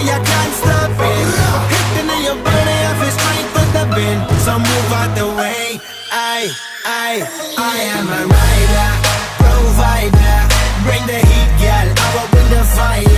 I can't stop it. Hitting in your body, I feel straight with the bin. So move out the way. I am a rider, provider. Bring the heat, girl. I will bring the fire.